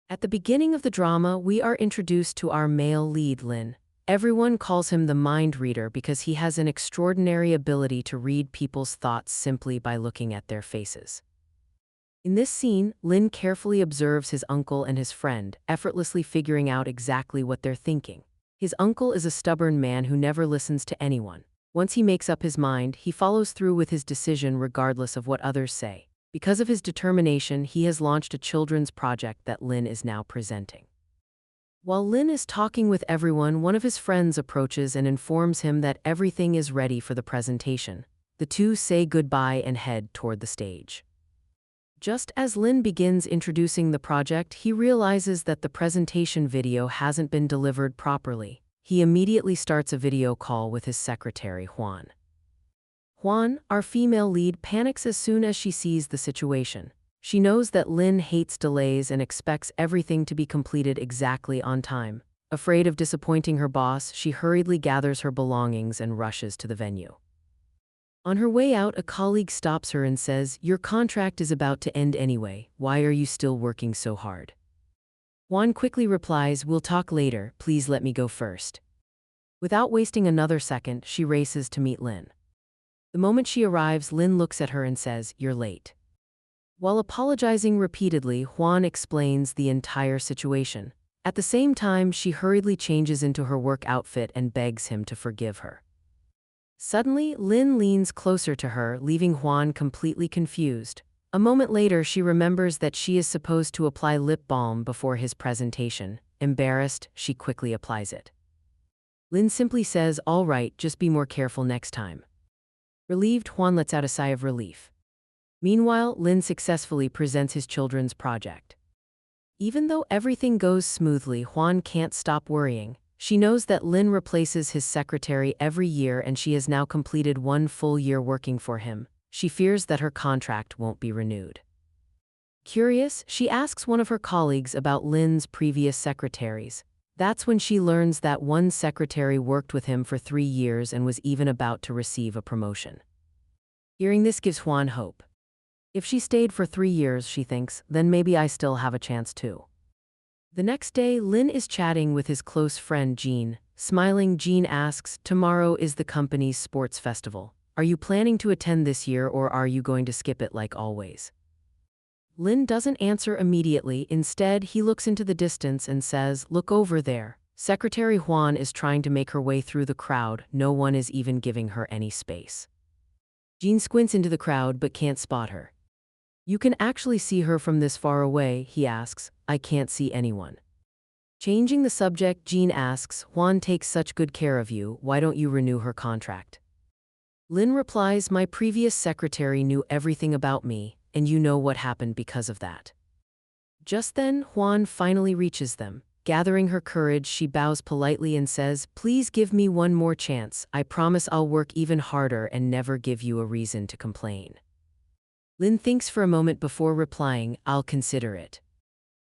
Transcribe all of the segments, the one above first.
At the beginning of the drama, we are introduced to our male lead, Lin. Everyone calls him the mind reader because he has an extraordinary ability to read people's thoughts simply by looking at their faces. In this scene, Lin carefully observes his uncle and his friend, effortlessly figuring out exactly what they're thinking. His uncle is a stubborn man who never listens to anyone. Once he makes up his mind, he follows through with his decision regardless of what others say. Because of his determination, he has launched a children's project that Lin is now presenting. While Lin is talking with everyone, one of his friends approaches and informs him that everything is ready for the presentation. The two say goodbye and head toward the stage. Just as Lin begins introducing the project, he realizes that the presentation video hasn't been delivered properly. He immediately starts a video call with his secretary, Juan. Juan, our female lead, panics as soon as she sees the situation. She knows that Lin hates delays and expects everything to be completed exactly on time. Afraid of disappointing her boss, she hurriedly gathers her belongings and rushes to the venue. On her way out, a colleague stops her and says, "Your contract is about to end anyway. Why are you still working so hard?" Juan quickly replies, "We'll talk later. Please let me go first." Without wasting another second, she races to meet Lin. The moment she arrives, Lin looks at her and says, "You're late." While apologizing repeatedly, Juan explains the entire situation. At the same time, she hurriedly changes into her work outfit and begs him to forgive her. Suddenly, Lin leans closer to her, leaving Juan completely confused. A moment later, she remembers that she is supposed to apply lip balm before his presentation. Embarrassed, she quickly applies it. Lin simply says, "All right, just be more careful next time." Relieved, Juan lets out a sigh of relief. Meanwhile, Lin successfully presents his children's project. Even though everything goes smoothly, Juan can't stop worrying. She knows that Lin replaces his secretary every year and she has now completed 1 full year working for him. She fears that her contract won't be renewed. Curious, she asks one of her colleagues about Lin's previous secretaries. That's when she learns that one secretary worked with him for 3 years and was even about to receive a promotion. Hearing this gives Juan hope. If she stayed for 3 years, she thinks, then maybe I still have a chance too. The next day, Lin is chatting with his close friend Jean. Smiling, Jean asks, "Tomorrow is the company's sports festival. Are you planning to attend this year or are you going to skip it like always?" Lin doesn't answer immediately. Instead, he looks into the distance and says, "Look over there." Secretary Juan is trying to make her way through the crowd. No one is even giving her any space. Jean squints into the crowd but can't spot her. "You can actually see her from this far away?" he asks. "I can't see anyone." Changing the subject, Jean asks, "Juan takes such good care of you, why don't you renew her contract?" Lin replies, "My previous secretary knew everything about me, and you know what happened because of that." Just then, Juan finally reaches them. Gathering her courage, she bows politely and says, "Please give me one more chance. I promise I'll work even harder and never give you a reason to complain." Lin thinks for a moment before replying, "I'll consider it."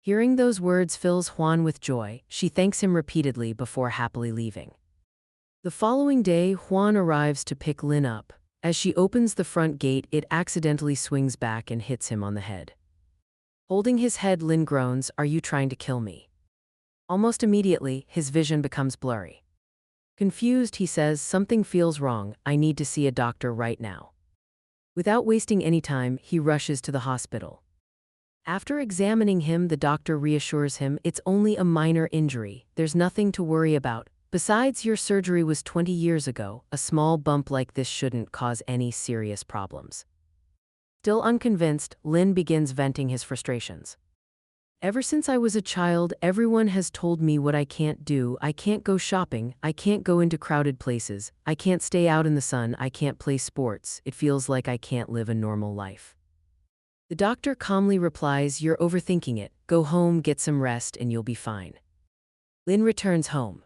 Hearing those words fills Juan with joy. She thanks him repeatedly before happily leaving. The following day, Juan arrives to pick Lin up. As she opens the front gate, it accidentally swings back and hits him on the head. Holding his head, Lin groans, "Are you trying to kill me?" Almost immediately, his vision becomes blurry. Confused, he says, "Something feels wrong. I need to see a doctor right now." Without wasting any time, he rushes to the hospital. After examining him, the doctor reassures him, "It's only a minor injury. There's nothing to worry about. Besides, your surgery was 20 years ago. A small bump like this shouldn't cause any serious problems." Still unconvinced, Lin begins venting his frustrations. "Ever since I was a child, everyone has told me what I can't do. I can't go shopping, I can't go into crowded places, I can't stay out in the sun, I can't play sports. It feels like I can't live a normal life." The doctor calmly replies, "You're overthinking it. Go home, get some rest, and you'll be fine." Lin returns home.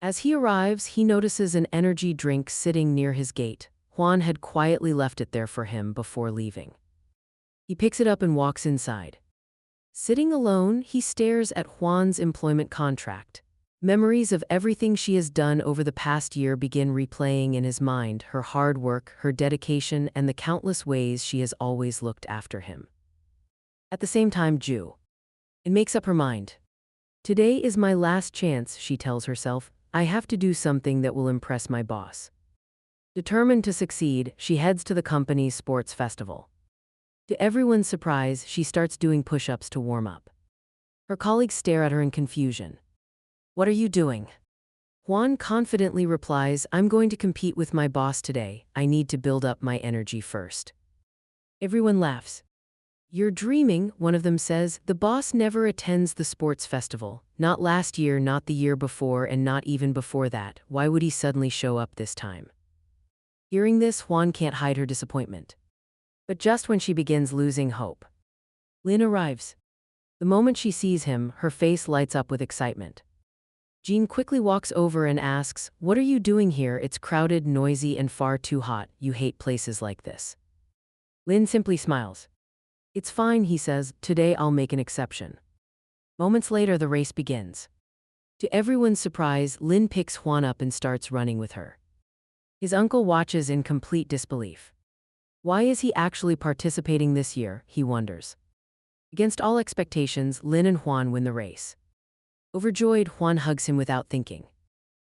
As he arrives, he notices an energy drink sitting near his gate. Juan had quietly left it there for him before leaving. He picks it up and walks inside. Sitting alone, he stares at Juan's employment contract. Memories of everything she has done over the past year begin replaying in his mind, her hard work, her dedication, and the countless ways she has always looked after him. At the same time, Ju and makes up her mind. Today is my last chance, she tells herself. I have to do something that will impress my boss. Determined to succeed, she heads to the company's sports festival. To everyone's surprise, she starts doing push-ups to warm up. Her colleagues stare at her in confusion. What are you doing? Juan confidently replies, I'm going to compete with my boss today. I need to build up my energy first. Everyone laughs. You're dreaming, one of them says. The boss never attends the sports festival. Not last year, not the year before, and not even before that. Why would he suddenly show up this time? Hearing this, Juan can't hide her disappointment. But just when she begins losing hope, Lynn arrives. The moment she sees him, her face lights up with excitement. Jean quickly walks over and asks, What are you doing here? It's crowded, noisy, and far too hot. You hate places like this. Lynn simply smiles. It's fine, he says. Today I'll make an exception. Moments later, the race begins. To everyone's surprise, Lynn picks Juan up and starts running with her. His uncle watches in complete disbelief. Why is he actually participating this year, he wonders. Against all expectations, Lynn and Juan win the race. Overjoyed, Juan hugs him without thinking.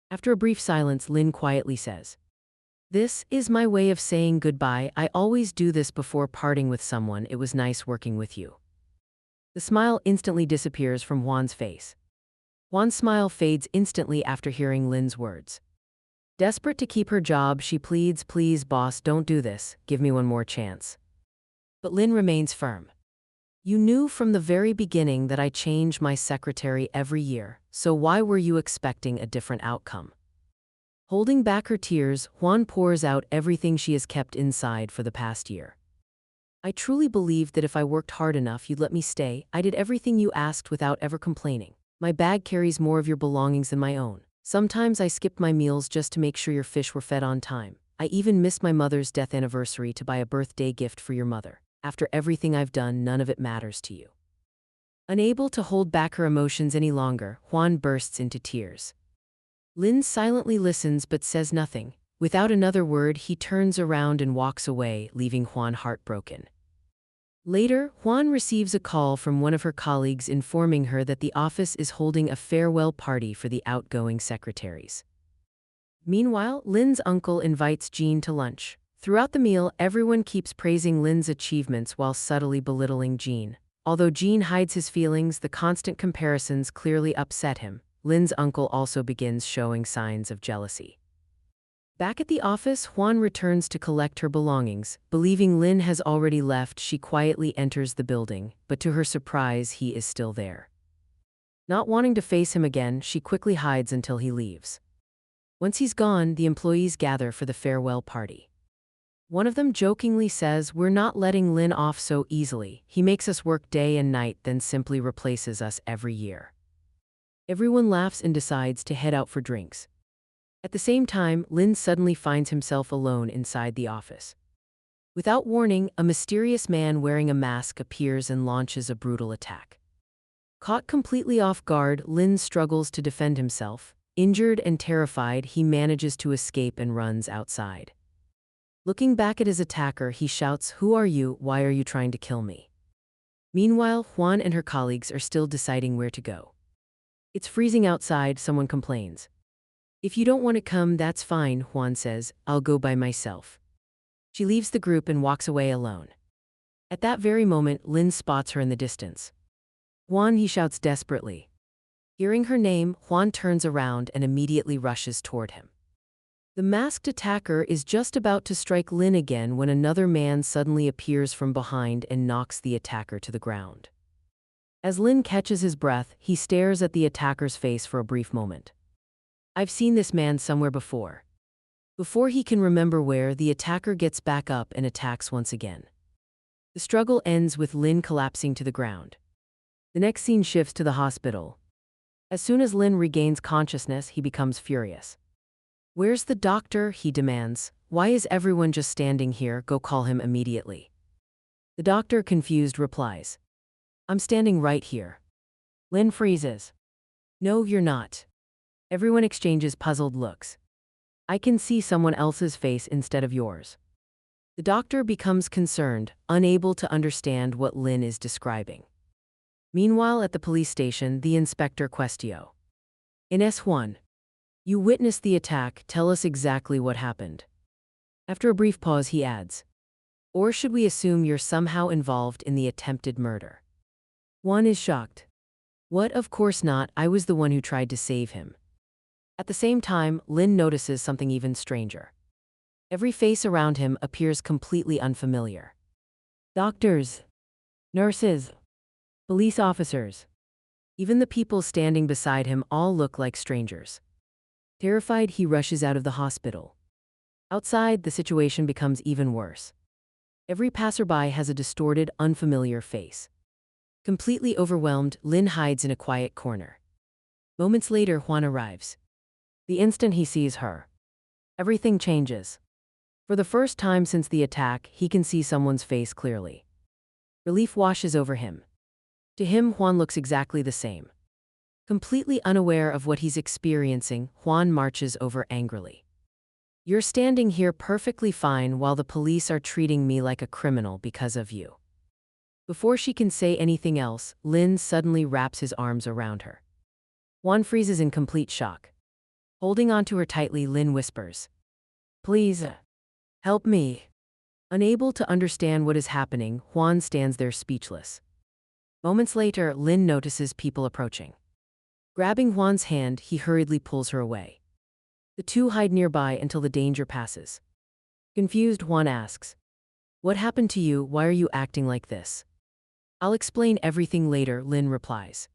After a brief silence, Lynn quietly says, This is my way of saying goodbye. I always do this before parting with someone. It was nice working with you. The smile instantly disappears from Juan's face. Juan's smile fades instantly after hearing Lynn's words. Desperate to keep her job, she pleads, Please, boss, don't do this. Give me one more chance. But Lynn remains firm. You knew from the very beginning that I change my secretary every year, so why were you expecting a different outcome? Holding back her tears, Juan pours out everything she has kept inside for the past year. I truly believed that if I worked hard enough, you'd let me stay. I did everything you asked without ever complaining. My bag carries more of your belongings than my own. Sometimes I skipped my meals just to make sure your fish were fed on time. I even missed my mother's death anniversary to buy a birthday gift for your mother. After everything I've done, none of it matters to you. Unable to hold back her emotions any longer, Juan bursts into tears. Lynn silently listens but says nothing. Without another word, he turns around and walks away, leaving Juan heartbroken. Later, Juan receives a call from one of her colleagues informing her that the office is holding a farewell party for the outgoing secretaries. Meanwhile, Lynn's uncle invites Jean to lunch. Throughout the meal, everyone keeps praising Lynn's achievements while subtly belittling Jean. Although Jean hides his feelings, the constant comparisons clearly upset him. Lynn's uncle also begins showing signs of jealousy. Back at the office, Juan returns to collect her belongings. Believing Lynn has already left, she quietly enters the building, but to her surprise, he is still there. Not wanting to face him again, she quickly hides until he leaves. Once he's gone, the employees gather for the farewell party. One of them jokingly says, We're not letting Lynn off so easily. He makes us work day and night, then simply replaces us every year. Everyone laughs and decides to head out for drinks. At the same time, Lynn suddenly finds himself alone inside the office. Without warning, a mysterious man wearing a mask appears and launches a brutal attack. Caught completely off guard, Lynn struggles to defend himself. Injured and terrified, he manages to escape and runs outside. Looking back at his attacker, he shouts, Who are you? Why are you trying to kill me? Meanwhile, Juan and her colleagues are still deciding where to go. It's freezing outside, someone complains. If you don't want to come, that's fine, Juan says. I'll go by myself. She leaves the group and walks away alone. At that very moment, Lynn spots her in the distance. Juan, he shouts desperately. Hearing her name, Juan turns around and immediately rushes toward him. The masked attacker is just about to strike Lynn again when another man suddenly appears from behind and knocks the attacker to the ground. As Lynn catches his breath, he stares at the attacker's face for a brief moment. I've seen this man somewhere before. Before he can remember where, the attacker gets back up and attacks once again. The struggle ends with Lynn collapsing to the ground. The next scene shifts to the hospital. As soon as Lynn regains consciousness, he becomes furious. Where's the doctor? He demands. Why is everyone just standing here? Go call him immediately. The doctor, confused, replies. I'm standing right here. Lynn freezes. No, you're not. Everyone exchanges puzzled looks. I can see someone else's face instead of yours. The doctor becomes concerned, unable to understand what Lynn is describing. Meanwhile, at the police station, the inspector Questio. In S1. You witnessed the attack, tell us exactly what happened. After a brief pause, he adds, or should we assume you're somehow involved in the attempted murder? Juan is shocked. What? Of course not, I was the one who tried to save him. At the same time, Lin notices something even stranger. Every face around him appears completely unfamiliar. Doctors, nurses, police officers. Even the people standing beside him all look like strangers. Terrified, he rushes out of the hospital. Outside, the situation becomes even worse. Every passerby has a distorted, unfamiliar face. Completely overwhelmed, Lin hides in a quiet corner. Moments later, Juan arrives. The instant he sees her, everything changes. For the first time since the attack, he can see someone's face clearly. Relief washes over him. To him, Juan looks exactly the same. Completely unaware of what he's experiencing, Juan marches over angrily. You're standing here perfectly fine while the police are treating me like a criminal because of you. Before she can say anything else, Lin suddenly wraps his arms around her. Juan freezes in complete shock. Holding onto her tightly, Lin whispers, "Please, help me." Unable to understand what is happening, Juan stands there speechless. Moments later, Lin notices people approaching. Grabbing Juan's hand, he hurriedly pulls her away. The two hide nearby until the danger passes. Confused, Juan asks, "What happened to you? Why are you acting like this?" "I'll explain everything later," Lin replies.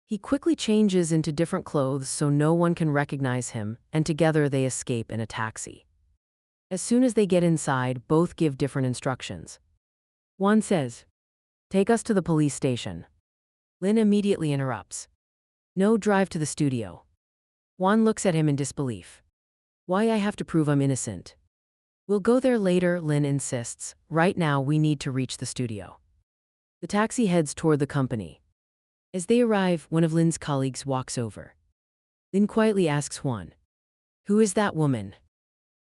He quickly changes into different clothes so no one can recognize him, and together they escape in a taxi. As soon as they get inside, both give different instructions. Juan says, "Take us to the police station." Lin immediately interrupts. "No, drive to the studio." Juan looks at him in disbelief. "Why I have to prove I'm innocent?" "We'll go there later," Lin insists. "Right now we need to reach the studio." The taxi heads toward the company. As they arrive, one of Lin's colleagues walks over. Lin quietly asks Juan, "Who is that woman?"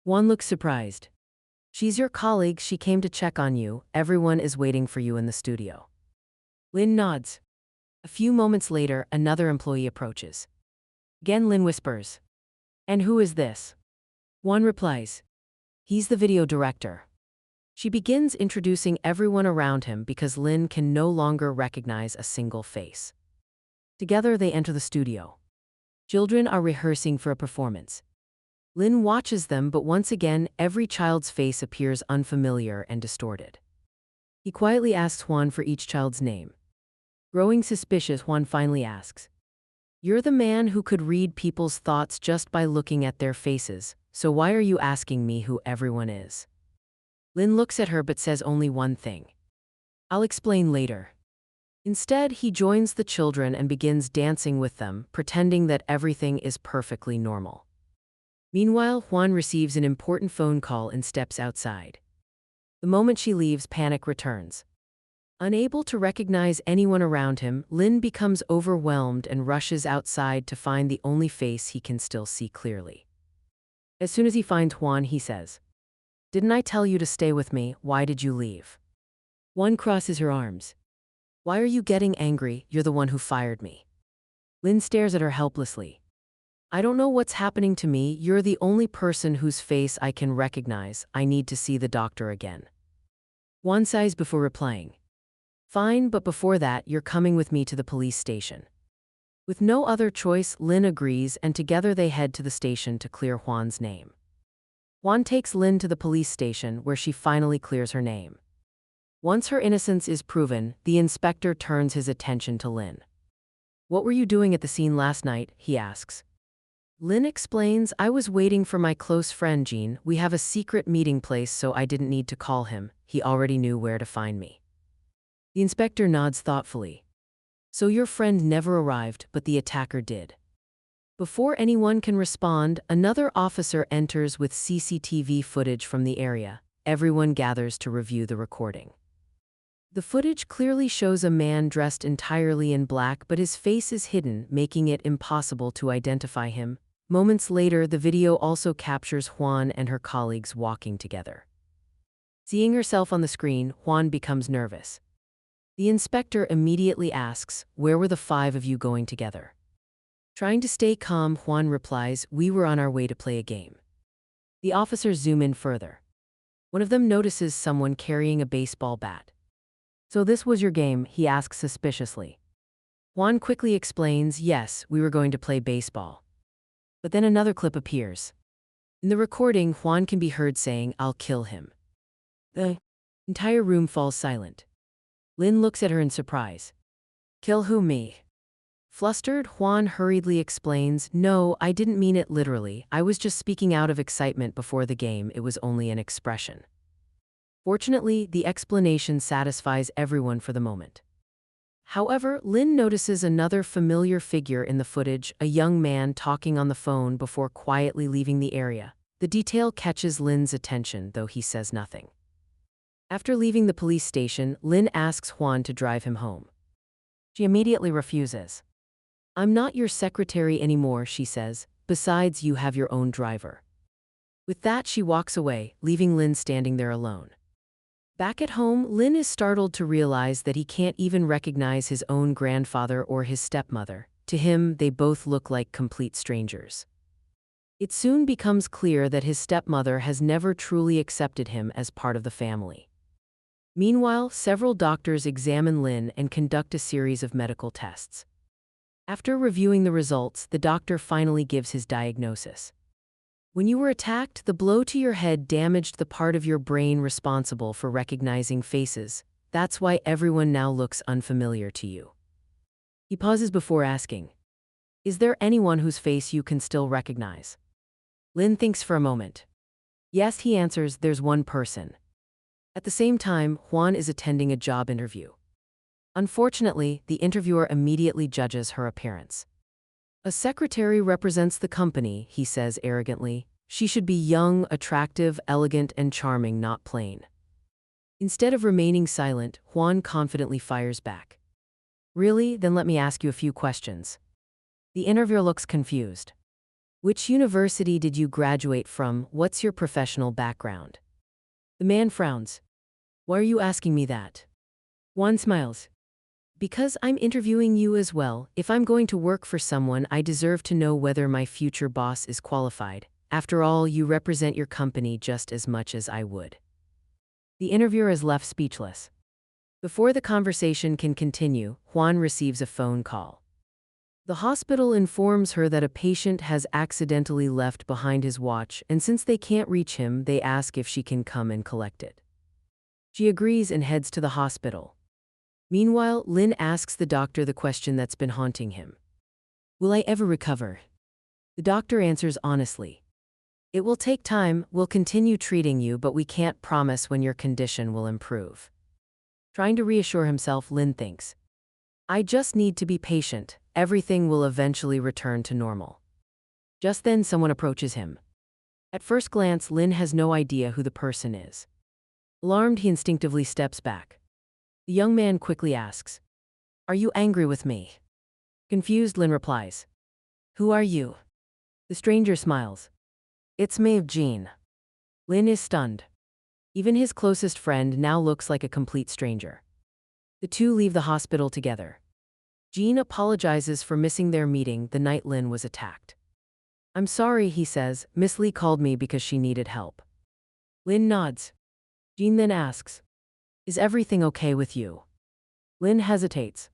Juan looks surprised. "She's your colleague, she came to check on you, everyone is waiting for you in the studio." Lin nods. A few moments later, another employee approaches. Again, Lin whispers, "And who is this?" Juan replies, "He's the video director." She begins introducing everyone around him because Lin can no longer recognize a single face. Together they enter the studio. Children are rehearsing for a performance. Lin watches them, but once again, every child's face appears unfamiliar and distorted. He quietly asks Juan for each child's name. Growing suspicious, Juan finally asks, "You're the man who could read people's thoughts just by looking at their faces, so why are you asking me who everyone is?" Lin looks at her but says only one thing. "I'll explain later." Instead, he joins the children and begins dancing with them, pretending that everything is perfectly normal. Meanwhile, Juan receives an important phone call and steps outside. The moment she leaves, panic returns. Unable to recognize anyone around him, Lin becomes overwhelmed and rushes outside to find the only face he can still see clearly. As soon as he finds Juan, he says, "Didn't I tell you to stay with me? Why did you leave?" Juan crosses her arms. "Why are you getting angry? You're the one who fired me." Lin stares at her helplessly. "I don't know what's happening to me. You're the only person whose face I can recognize. I need to see the doctor again." Juan sighs before replying, "Fine, but before that, you're coming with me to the police station." With no other choice, Lin agrees, and together they head to the station to clear Juan's name. Juan takes Lin to the police station, where she finally clears her name. Once her innocence is proven, the inspector turns his attention to Lin. "What were you doing at the scene last night?" he asks. Lin explains, "I was waiting for my close friend Jean. We have a secret meeting place, so I didn't need to call him. He already knew where to find me." The inspector nods thoughtfully. "So your friend never arrived, but the attacker did." Before anyone can respond, another officer enters with CCTV footage from the area. Everyone gathers to review the recording. The footage clearly shows a man dressed entirely in black, but his face is hidden, making it impossible to identify him. Moments later, the video also captures Juan and her colleagues walking together. Seeing herself on the screen, Juan becomes nervous. The inspector immediately asks, "Where were the five of you going together?" Trying to stay calm, Juan replies, "We were on our way to play a game." The officers zoom in further. One of them notices someone carrying a baseball bat. "So this was your game?" he asks suspiciously. Juan quickly explains, "Yes, we were going to play baseball." But then another clip appears. In the recording, Juan can be heard saying, "I'll kill him." The entire room falls silent. Lynn looks at her in surprise. "Kill who, me?" Flustered, Juan hurriedly explains, "No, I didn't mean it literally. I was just speaking out of excitement before the game. It was only an expression." Fortunately, the explanation satisfies everyone for the moment. However, Lynn notices another familiar figure in the footage, a young man talking on the phone before quietly leaving the area. The detail catches Lynn's attention, though he says nothing. After leaving the police station, Lynn asks Juan to drive him home. She immediately refuses. "I'm not your secretary anymore," she says. "Besides, you have your own driver." With that, she walks away, leaving Lynn standing there alone. Back at home, Lynn is startled to realize that he can't even recognize his own grandfather or his stepmother. To him, they both look like complete strangers. It soon becomes clear that his stepmother has never truly accepted him as part of the family. Meanwhile, several doctors examine Lynn and conduct a series of medical tests. After reviewing the results, the doctor finally gives his diagnosis. "When you were attacked, the blow to your head damaged the part of your brain responsible for recognizing faces. That's why everyone now looks unfamiliar to you." He pauses before asking, "Is there anyone whose face you can still recognize?" Lynn thinks for a moment. "Yes," he answers, "there's one person." At the same time, Juan is attending a job interview. Unfortunately, the interviewer immediately judges her appearance. "A secretary represents the company," he says arrogantly. "She should be young, attractive, elegant, and charming, not plain." Instead of remaining silent, Juan confidently fires back. "Really? Then let me ask you a few questions." The interviewer looks confused. "Which university did you graduate from? What's your professional background?" The man frowns. "Why are you asking me that?" Juan smiles. "Because I'm interviewing you as well. If I'm going to work for someone, I deserve to know whether my future boss is qualified. After all, you represent your company just as much as I would." The interviewer is left speechless. Before the conversation can continue, Juan receives a phone call. The hospital informs her that a patient has accidentally left behind his watch, and since they can't reach him, they ask if she can come and collect it. She agrees and heads to the hospital. Meanwhile, Lynn asks the doctor the question that's been haunting him. "Will I ever recover?" The doctor answers honestly. "It will take time. We'll continue treating you, but we can't promise when your condition will improve." Trying to reassure himself, Lynn thinks, "I just need to be patient. Everything will eventually return to normal." Just then, someone approaches him. At first glance, Lynn has no idea who the person is. Alarmed, he instinctively steps back. The young man quickly asks, "Are you angry with me?" Confused, Lynn replies, "Who are you?" The stranger smiles. "It's me, Jean." Lynn is stunned. Even his closest friend now looks like a complete stranger. The two leave the hospital together. Jean apologizes for missing their meeting the night Lynn was attacked. "I'm sorry," he says. "Miss Lee called me because she needed help." Lynn nods. Jean then asks, "Is everything okay with you?" Lynn hesitates.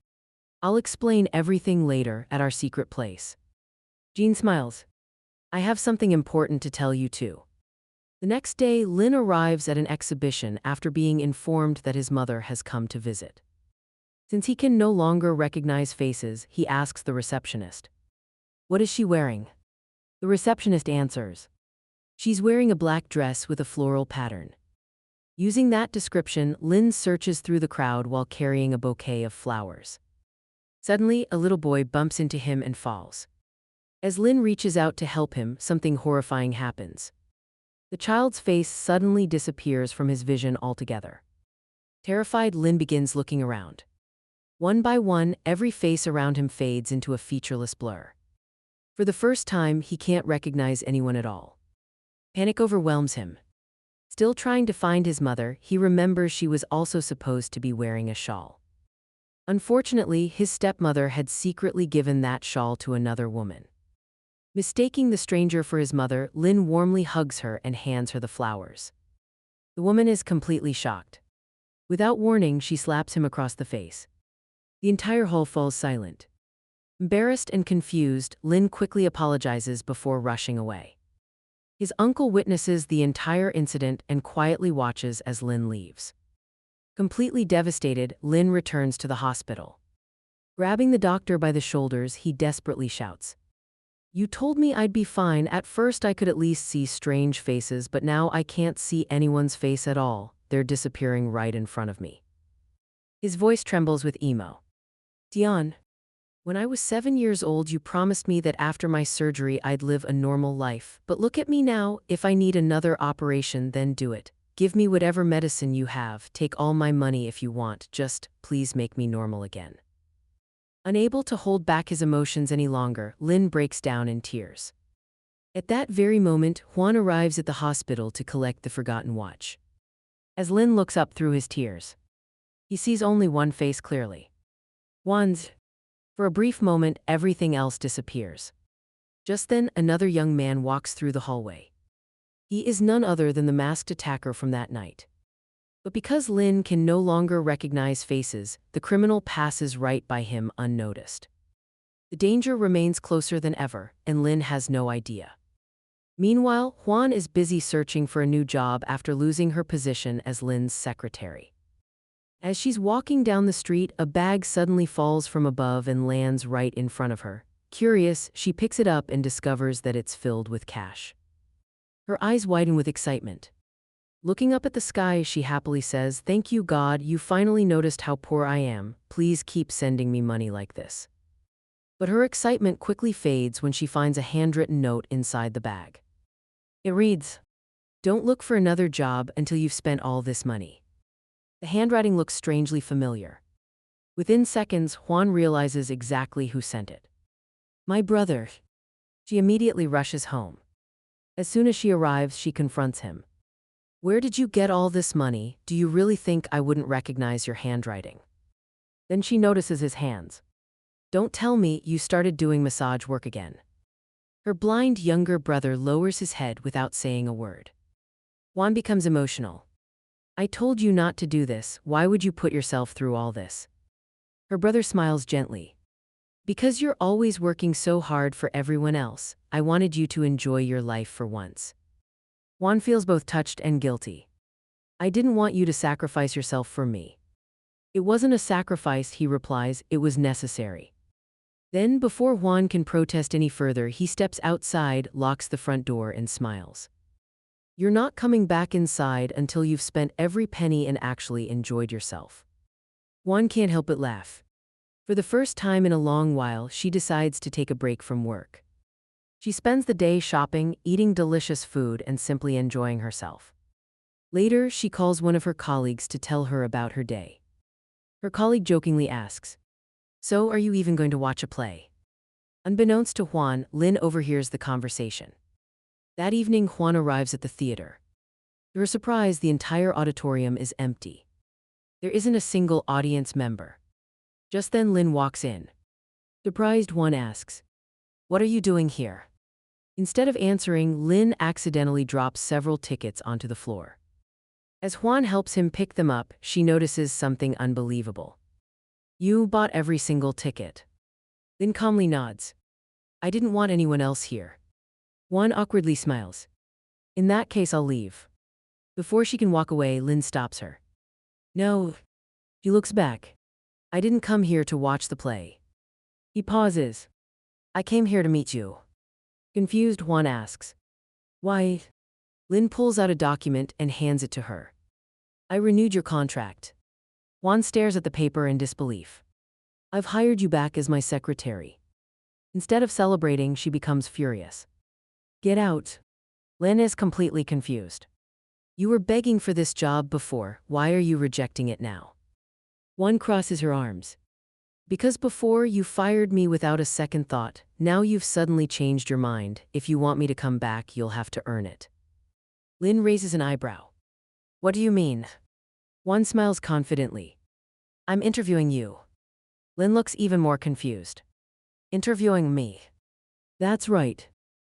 "I'll explain everything later at our secret place." Jean smiles. "I have something important to tell you too." The next day, Lynn arrives at an exhibition after being informed that his mother has come to visit. Since he can no longer recognize faces, he asks the receptionist, "What is she wearing?" The receptionist answers, "She's wearing a black dress with a floral pattern." Using that description, Lynn searches through the crowd while carrying a bouquet of flowers. Suddenly, a little boy bumps into him and falls. As Lynn reaches out to help him, something horrifying happens. The child's face suddenly disappears from his vision altogether. Terrified, Lynn begins looking around. One by one, every face around him fades into a featureless blur. For the first time, he can't recognize anyone at all. Panic overwhelms him. Still trying to find his mother, he remembers she was also supposed to be wearing a shawl. Unfortunately, his stepmother had secretly given that shawl to another woman. Mistaking the stranger for his mother, Lin warmly hugs her and hands her the flowers. The woman is completely shocked. Without warning, she slaps him across the face. The entire hall falls silent. Embarrassed and confused, Lin quickly apologizes before rushing away. His uncle witnesses the entire incident and quietly watches as Lin leaves. Completely devastated, Lin returns to the hospital. Grabbing the doctor by the shoulders, he desperately shouts, "You told me I'd be fine. At first I could at least see strange faces, but now I can't see anyone's face at all. They're disappearing right in front of me." His voice trembles with emo. "Dion, when I was 7 years old, you promised me that after my surgery I'd live a normal life. But look at me now. If I need another operation, then do it. Give me whatever medicine you have. Take all my money if you want. Just please make me normal again." Unable to hold back his emotions any longer, Lin breaks down in tears. At that very moment, Juan arrives at the hospital to collect the forgotten watch. As Lin looks up through his tears, he sees only one face clearly. Juan's. For a brief moment, everything else disappears. Just then, another young man walks through the hallway. He is none other than the masked attacker from that night. But because Lin can no longer recognize faces, the criminal passes right by him unnoticed. The danger remains closer than ever, and Lin has no idea. Meanwhile, Juan is busy searching for a new job after losing her position as Lin's secretary. As she's walking down the street, a bag suddenly falls from above and lands right in front of her. Curious, she picks it up and discovers that it's filled with cash. Her eyes widen with excitement. Looking up at the sky, she happily says, "Thank you, God, you finally noticed how poor I am. Please keep sending me money like this." But her excitement quickly fades when she finds a handwritten note inside the bag. It reads, "Don't look for another job until you've spent all this money." The handwriting looks strangely familiar. Within seconds, Juan realizes exactly who sent it. "My brother." She immediately rushes home. As soon as she arrives, she confronts him. "Where did you get all this money? Do you really think I wouldn't recognize your handwriting?" Then she notices his hands. "Don't tell me you started doing massage work again." Her blind younger brother lowers his head without saying a word. Juan becomes emotional. "I told you not to do this. Why would you put yourself through all this?" Her brother smiles gently. "Because you're always working so hard for everyone else. I wanted you to enjoy your life for once." Juan feels both touched and guilty. "I didn't want you to sacrifice yourself for me." "It wasn't a sacrifice," he replies, "it was necessary." Then, before Juan can protest any further, he steps outside, locks the front door, and smiles. "You're not coming back inside until you've spent every penny and actually enjoyed yourself." Juan can't help but laugh. For the first time in a long while, she decides to take a break from work. She spends the day shopping, eating delicious food, and simply enjoying herself. Later, she calls one of her colleagues to tell her about her day. Her colleague jokingly asks, "So, are you even going to watch a play?" Unbeknownst to Juan, Lin overhears the conversation. That evening, Juan arrives at the theater. To her surprise, the entire auditorium is empty. There isn't a single audience member. Just then, Lin walks in. Surprised, Juan asks, "What are you doing here?" Instead of answering, Lin accidentally drops several tickets onto the floor. As Juan helps him pick them up, she notices something unbelievable. "You bought every single ticket." Lin calmly nods. "I didn't want anyone else here." Juan awkwardly smiles. "In that case, I'll leave." Before she can walk away, Lin stops her. "No." She looks back. "I didn't come here to watch the play." He pauses. "I came here to meet you." Confused, Juan asks, "Why?" Lin pulls out a document and hands it to her. "I renewed your contract." Juan stares at the paper in disbelief. "I've hired you back as my secretary." Instead of celebrating, she becomes furious. "Get out." Lin is completely confused. "You were begging for this job before. Why are you rejecting it now?" Juan crosses her arms. "Because before you fired me without a second thought, now you've suddenly changed your mind. If you want me to come back, you'll have to earn it." Lin raises an eyebrow. "What do you mean?" Juan smiles confidently. "I'm interviewing you." Lynn looks even more confused. Interviewing me. That's right.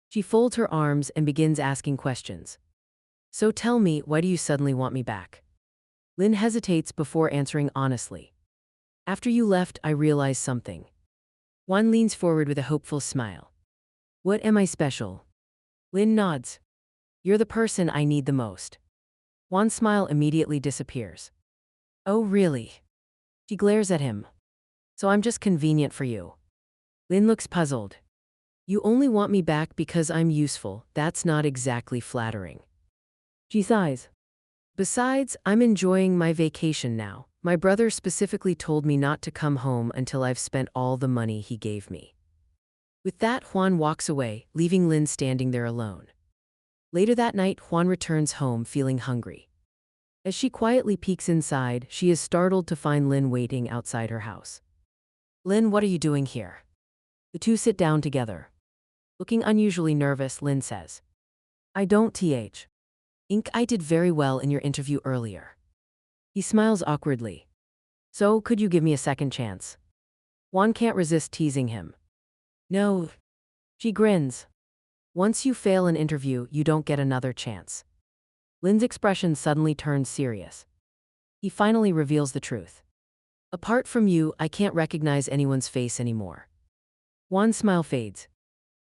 She folds her arms and begins asking questions. So tell me, why do you suddenly want me back? Lynn hesitates before answering honestly. After you left, I realized something. Juan leans forward with a hopeful smile. What am I special? Lynn nods. You're the person I need the most. Juan's smile immediately disappears. Oh, really? She glares at him. So I'm just convenient for you. Lynn looks puzzled. You only want me back because I'm useful. That's not exactly flattering. She sighs. Besides, I'm enjoying my vacation now. My brother specifically told me not to come home until I've spent all the money he gave me. With that, Juan walks away, leaving Lynn standing there alone. Later that night, Juan returns home feeling hungry. As she quietly peeks inside, she is startled to find Lynn waiting outside her house. Lynn, what are you doing here? The two sit down together. Looking unusually nervous, Lynn says, I don't think I did very well in your interview earlier. He smiles awkwardly. So, could you give me a second chance? Juan can't resist teasing him. No. She grins. Once you fail an interview, you don't get another chance. Lynn's expression suddenly turns serious. He finally reveals the truth. Apart from you, I can't recognize anyone's face anymore. Juan's smile fades.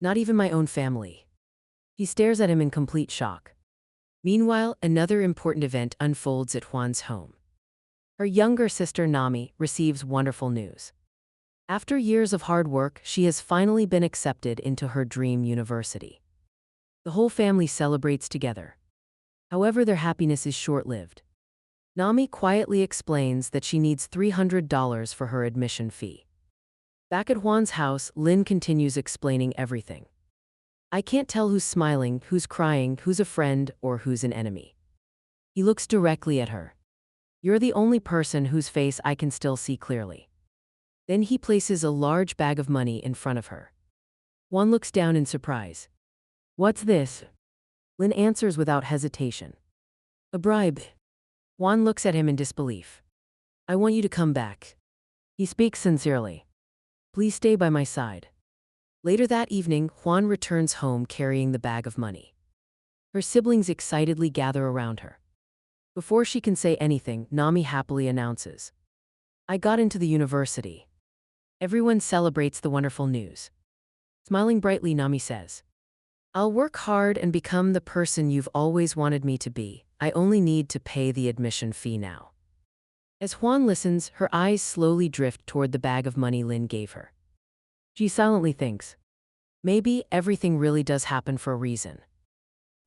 Not even my own family. He stares at him in complete shock. Meanwhile, another important event unfolds at Juan's home. Her younger sister Nami receives wonderful news. After years of hard work, she has finally been accepted into her dream university. The whole family celebrates together. However, their happiness is short-lived. Nami quietly explains that she needs $300 for her admission fee. Back at Juan's house, Lynn continues explaining everything. I can't tell who's smiling, who's crying, who's a friend, or who's an enemy. He looks directly at her. You're the only person whose face I can still see clearly. Then he places a large bag of money in front of her. Juan looks down in surprise. What's this? Lynn answers without hesitation. A bribe. Juan looks at him in disbelief. I want you to come back. He speaks sincerely. Please stay by my side. Later that evening, Juan returns home carrying the bag of money. Her siblings excitedly gather around her. Before she can say anything, Nami happily announces, I got into the university. Everyone celebrates the wonderful news. Smiling brightly, Nami says, I'll work hard and become the person you've always wanted me to be. I only need to pay the admission fee now. As Juan listens, her eyes slowly drift toward the bag of money Lynn gave her. She silently thinks, maybe everything really does happen for a reason.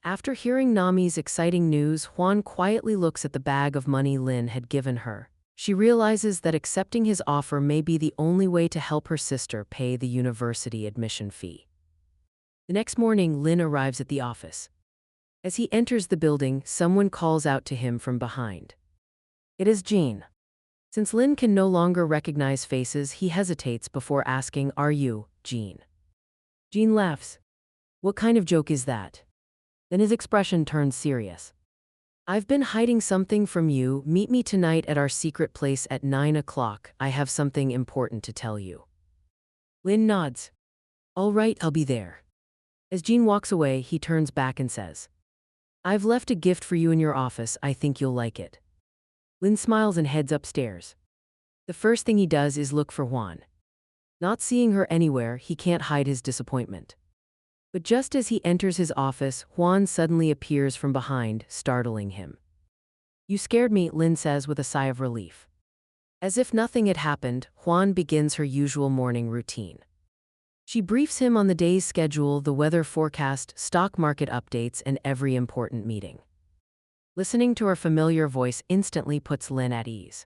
After hearing Nami's exciting news, Juan quietly looks at the bag of money Lynn had given her. She realizes that accepting his offer may be the only way to help her sister pay the university admission fee. The next morning, Lynn arrives at the office. As he enters the building, someone calls out to him from behind. It is Jean. Since Lynn can no longer recognize faces, he hesitates before asking, Are you, Jean? Jean laughs. What kind of joke is that? Then his expression turns serious. I've been hiding something from you. Meet me tonight at our secret place at 9 o'clock. I have something important to tell you. Lynn nods. All right, I'll be there. As Jean walks away, he turns back and says, I've left a gift for you in your office. I think you'll like it. Lynn smiles and heads upstairs. The first thing he does is look for Juan. Not seeing her anywhere, he can't hide his disappointment. But just as he enters his office, Juan suddenly appears from behind, startling him. You scared me, Lynn says with a sigh of relief. As if nothing had happened, Juan begins her usual morning routine. She briefs him on the day's schedule, the weather forecast, stock market updates, and every important meeting. Listening to her familiar voice instantly puts Lynn at ease.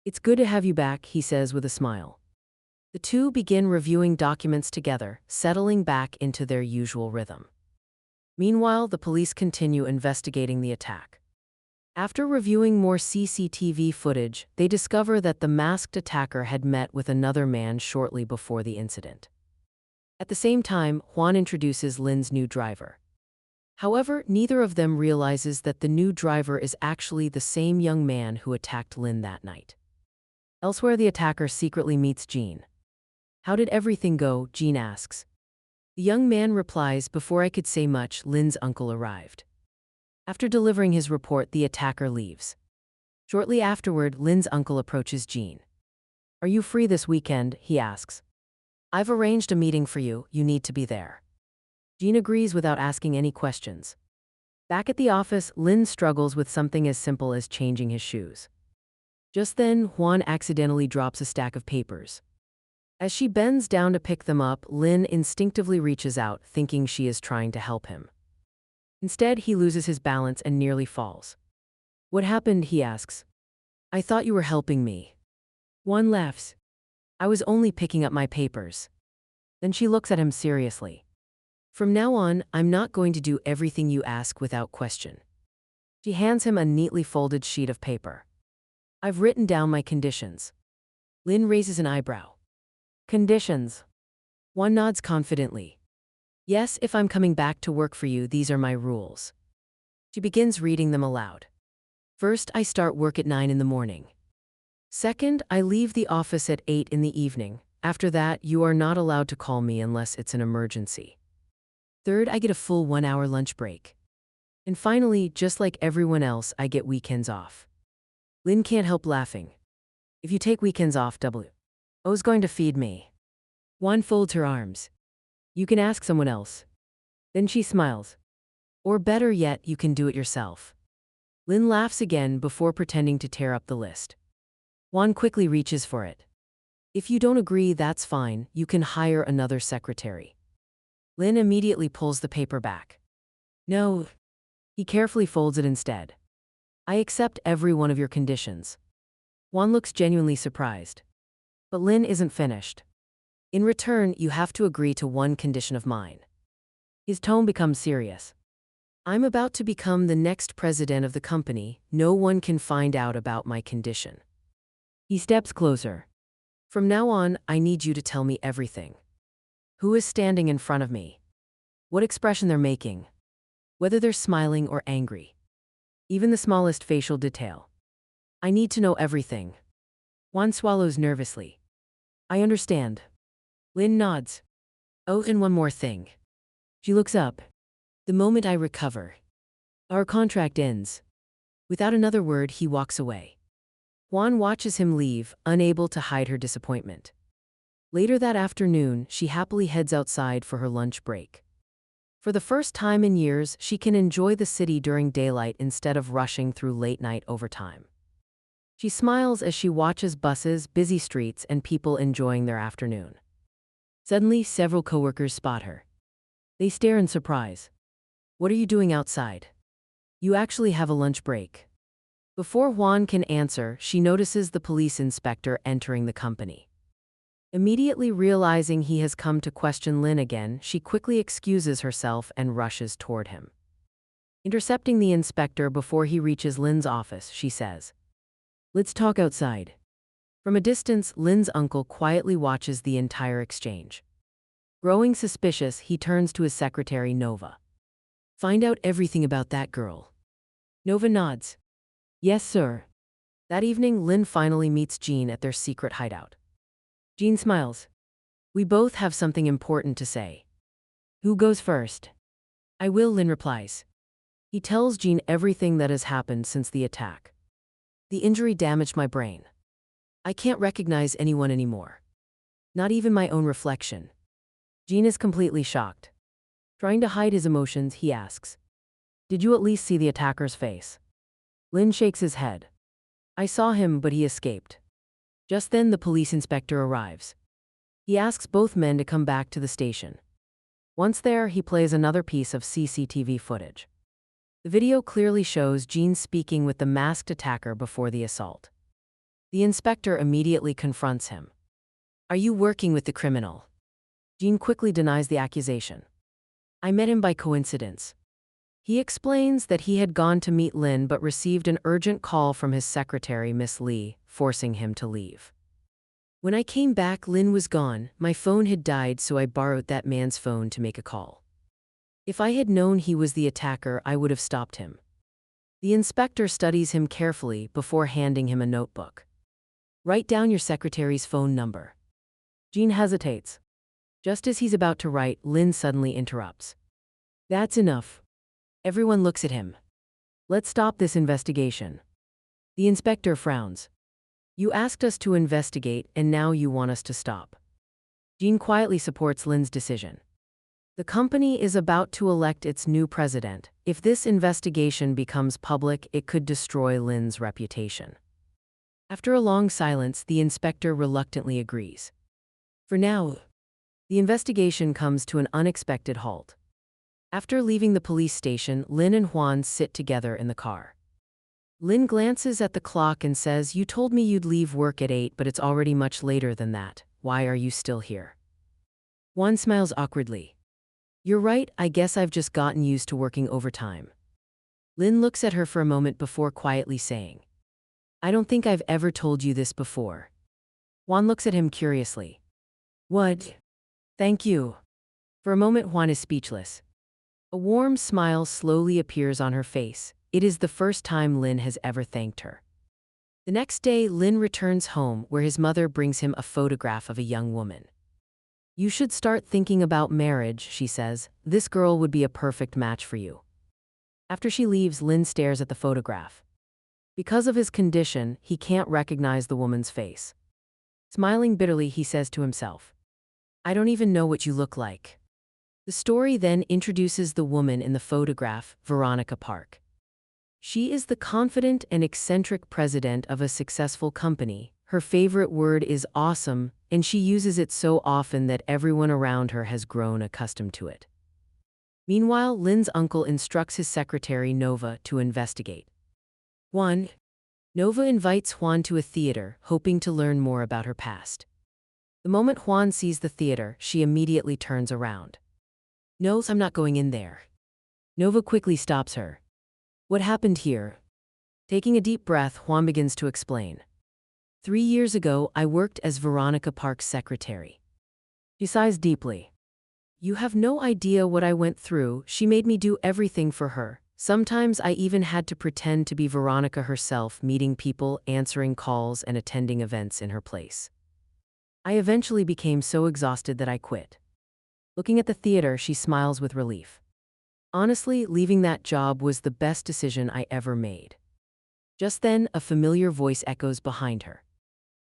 It's good to have you back, he says with a smile. The two begin reviewing documents together, settling back into their usual rhythm. Meanwhile, the police continue investigating the attack. After reviewing more CCTV footage, they discover that the masked attacker had met with another man shortly before the incident. At the same time, Juan introduces Lynn's new driver. However, neither of them realizes that the new driver is actually the same young man who attacked Lynn that night. Elsewhere, the attacker secretly meets Jean. How did everything go? Jean asks. The young man replies, before I could say much, Lynn's uncle arrived. After delivering his report, the attacker leaves. Shortly afterward, Lynn's uncle approaches Jean. Are you free this weekend? He asks. I've arranged a meeting for you, you need to be there. Jean agrees without asking any questions. Back at the office, Lynn struggles with something as simple as changing his shoes. Just then, Juan accidentally drops a stack of papers. As she bends down to pick them up, Lynn instinctively reaches out, thinking she is trying to help him. Instead, he loses his balance and nearly falls. What happened? He asks. I thought you were helping me. Juan laughs. I was only picking up my papers. Then she looks at him seriously. From now on, I'm not going to do everything you ask without question. She hands him a neatly folded sheet of paper. I've written down my conditions. Lynn raises an eyebrow. Conditions? Juan nods confidently. Yes, if I'm coming back to work for you, these are my rules. She begins reading them aloud. First, I start work at 9 in the morning. Second, I leave the office at 8 in the evening. After that, you are not allowed to call me unless it's an emergency. Third, I get a full 1-hour lunch break. And finally, just like everyone else, I get weekends off. Lynn can't help laughing. If you take weekends off, O's going to feed me. Juan folds her arms. You can ask someone else. Then she smiles. Or better yet, you can do it yourself. Lynn laughs again before pretending to tear up the list. Juan quickly reaches for it. If you don't agree, that's fine, you can hire another secretary. Lynn immediately pulls the paper back. No. He carefully folds it instead. I accept every one of your conditions. Juan looks genuinely surprised. But Lynn isn't finished. In return, you have to agree to one condition of mine. His tone becomes serious. I'm about to become the next president of the company. No one can find out about my condition. He steps closer. From now on, I need you to tell me everything. Who is standing in front of me? What expression they're making? Whether they're smiling or angry. Even the smallest facial detail. I need to know everything. Juan swallows nervously. I understand. Lynn nods. Oh, and one more thing. She looks up. The moment I recover. Our contract ends. Without another word, he walks away. Juan watches him leave, unable to hide her disappointment. Later that afternoon, she happily heads outside for her lunch break. For the first time in years, she can enjoy the city during daylight instead of rushing through late-night overtime. She smiles as she watches buses, busy streets, and people enjoying their afternoon. Suddenly, several coworkers spot her. They stare in surprise. What are you doing outside? You actually have a lunch break. Before Juan can answer, she notices the police inspector entering the company. Immediately realizing he has come to question Lynn again, she quickly excuses herself and rushes toward him. Intercepting the inspector before he reaches Lynn's office, she says, "Let's talk outside." From a distance, Lynn's uncle quietly watches the entire exchange. Growing suspicious, he turns to his secretary, Nova. Find out everything about that girl. Nova nods. Yes, sir. That evening, Lynn finally meets Jean at their secret hideout. Jean smiles. We both have something important to say. Who goes first? I will, Lynn replies. He tells Jean everything that has happened since the attack. The injury damaged my brain. I can't recognize anyone anymore. Not even my own reflection. Jean is completely shocked. Trying to hide his emotions, he asks, Did you at least see the attacker's face? Lynn shakes his head. I saw him, but he escaped. Just then the police inspector arrives. He asks both men to come back to the station. Once there, he plays another piece of CCTV footage. The video clearly shows Jean speaking with the masked attacker before the assault. The inspector immediately confronts him. Are you working with the criminal? Jean quickly denies the accusation. I met him by coincidence. He explains that he had gone to meet Lynn but received an urgent call from his secretary, Miss Lee, forcing him to leave. When I came back, Lynn was gone. My phone had died, so I borrowed that man's phone to make a call. If I had known he was the attacker, I would have stopped him. The inspector studies him carefully before handing him a notebook. Write down your secretary's phone number. Jean hesitates. Just as he's about to write, Lynn suddenly interrupts. That's enough. Everyone looks at him. Let's stop this investigation. The inspector frowns. You asked us to investigate, and now you want us to stop. Jean quietly supports Lynn's decision. The company is about to elect its new president. If this investigation becomes public, it could destroy Lynn's reputation. After a long silence, the inspector reluctantly agrees. For now, the investigation comes to an unexpected halt. After leaving the police station, Lynn and Juan sit together in the car. Lynn glances at the clock and says, "You told me you'd leave work at 8, but it's already much later than that. Why are you still here?" Juan smiles awkwardly. "You're right, I guess I've just gotten used to working overtime." Lynn looks at her for a moment before quietly saying, "I don't think I've ever told you this before." Juan looks at him curiously. "What?" "Thank you." For a moment, Juan is speechless. A warm smile slowly appears on her face. It is the first time Lynn has ever thanked her. The next day, Lynn returns home where his mother brings him a photograph of a young woman. "You should start thinking about marriage," she says. "This girl would be a perfect match for you." After she leaves, Lynn stares at the photograph. Because of his condition, he can't recognize the woman's face. Smiling bitterly, he says to himself, "I don't even know what you look like." The story then introduces the woman in the photograph, Veronica Park. She is the confident and eccentric president of a successful company. Her favorite word is awesome, and she uses it so often that everyone around her has grown accustomed to it. Meanwhile, Lynn's uncle instructs his secretary, Nova, to investigate. 1. Nova invites Juan to a theater, hoping to learn more about her past. The moment Juan sees the theater, she immediately turns around. "No, I'm not going in there." Nova quickly stops her. "What happened here?" Taking a deep breath, Juan begins to explain. 3 years ago, I worked as Veronica Park's secretary." She sighs deeply. "You have no idea what I went through. She made me do everything for her. Sometimes I even had to pretend to be Veronica herself, meeting people, answering calls, and attending events in her place. I eventually became so exhausted that I quit." Looking at the theater, she smiles with relief. "Honestly, leaving that job was the best decision I ever made." Just then, a familiar voice echoes behind her.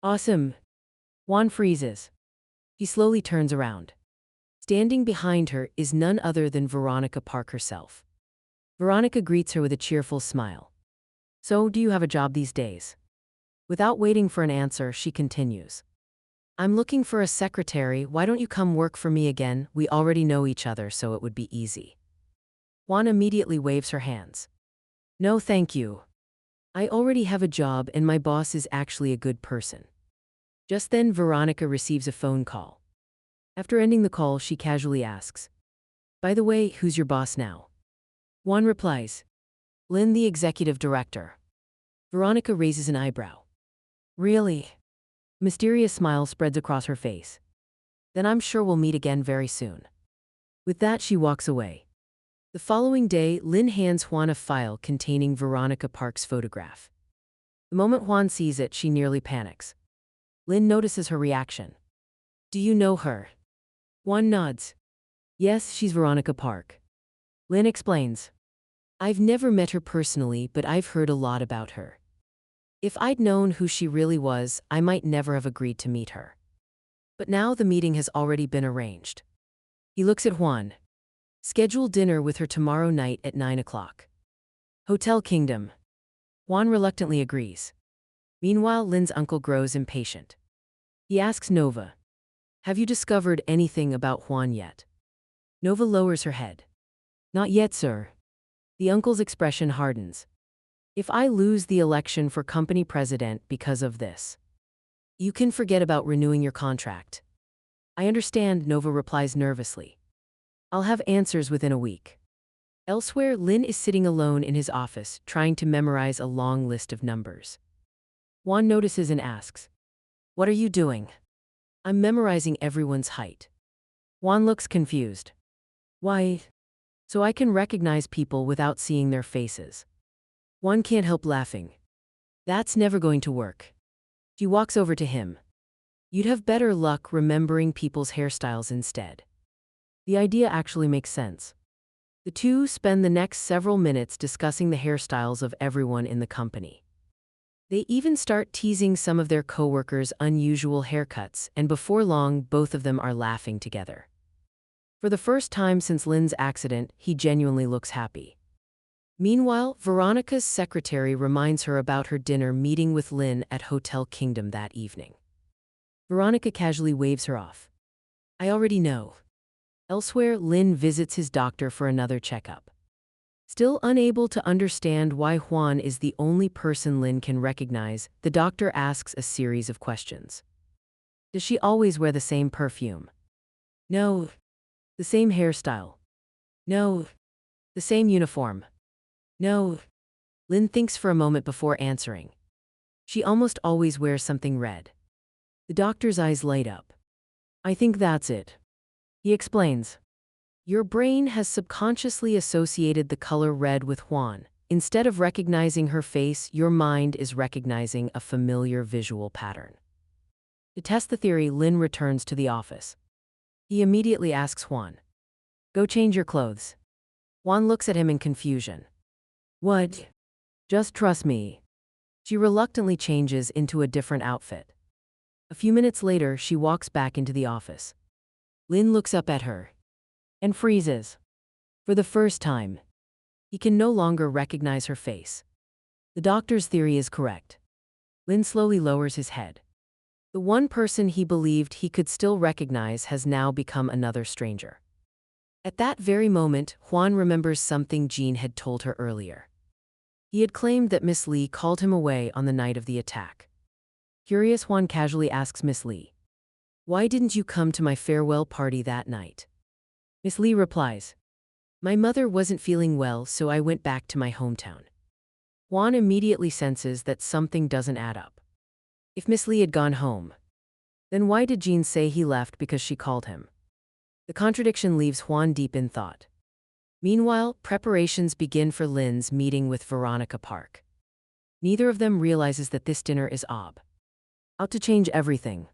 "Awesome." Juan freezes. He slowly turns around. Standing behind her is none other than Veronica Park herself. Veronica greets her with a cheerful smile. "So, do you have a job these days?" Without waiting for an answer, she continues. "I'm looking for a secretary. Why don't you come work for me again? We already know each other, so it would be easy." Juan immediately waves her hands. "No, thank you. I already have a job and my boss is actually a good person." Just then, Veronica receives a phone call. After ending the call, she casually asks, "By the way, who's your boss now?" Juan replies, "Lynn, the executive director." Veronica raises an eyebrow. "Really?" A mysterious smile spreads across her face. "Then I'm sure we'll meet again very soon." With that, she walks away. The following day, Lynn hands Juan a file containing Veronica Park's photograph. The moment Juan sees it, she nearly panics. Lynn notices her reaction. "Do you know her?" Juan nods. "Yes, she's Veronica Park." Lynn explains. "I've never met her personally, but I've heard a lot about her. If I'd known who she really was, I might never have agreed to meet her. But now the meeting has already been arranged." He looks at Juan. "Schedule dinner with her tomorrow night at 9 o'clock. Hotel Kingdom." Juan reluctantly agrees. Meanwhile, Lynn's uncle grows impatient. He asks Nova, "Have you discovered anything about Juan yet?" Nova lowers her head. "Not yet, sir." The uncle's expression hardens. "If I lose the election for company president because of this, you can forget about renewing your contract." "I understand," Nova replies nervously. "I'll have answers within a week." Elsewhere, Lynn is sitting alone in his office, trying to memorize a long list of numbers. Juan notices and asks, "What are you doing?" "I'm memorizing everyone's height." Juan looks confused. "Why?" "So I can recognize people without seeing their faces." Juan can't help laughing. "That's never going to work." She walks over to him. You'd have better luck remembering people's hairstyles instead. The idea actually makes sense. The two spend the next several minutes discussing the hairstyles of everyone in the company. They even start teasing some of their coworkers' unusual haircuts, and before long, both of them are laughing together. For the first time since Lynn's accident, he genuinely looks happy. Meanwhile, Veronica's secretary reminds her about her dinner meeting with Lynn at Hotel Kingdom that evening. Veronica casually waves her off. I already know. Elsewhere, Lynn visits his doctor for another checkup. Still unable to understand why Juan is the only person Lynn can recognize, the doctor asks a series of questions. Does she always wear the same perfume? No. The same hairstyle? No. The same uniform? No. Lynn thinks for a moment before answering. She almost always wears something red. The doctor's eyes light up. I think that's it. He explains. Your brain has subconsciously associated the color red with Juan. Instead of recognizing her face, your mind is recognizing a familiar visual pattern. To test the theory, Lynn returns to the office. He immediately asks Juan, go change your clothes. Juan looks at him in confusion. What? Just trust me. She reluctantly changes into a different outfit. A few minutes later, she walks back into the office. Lynn looks up at her and freezes. For the first time, he can no longer recognize her face. The doctor's theory is correct. Lynn slowly lowers his head. The one person he believed he could still recognize has now become another stranger. At that very moment, Juan remembers something Jean had told her earlier. He had claimed that Miss Lee called him away on the night of the attack. Curious, Juan casually asks Miss Lee, why didn't you come to my farewell party that night? Miss Lee replies, my mother wasn't feeling well, so I went back to my hometown. Juan immediately senses that something doesn't add up. If Miss Lee had gone home, then why did Jean say he left because she called him? The contradiction leaves Juan deep in thought. Meanwhile, preparations begin for Lynn's meeting with Veronica Park. Neither of them realizes that this dinner is out to change everything.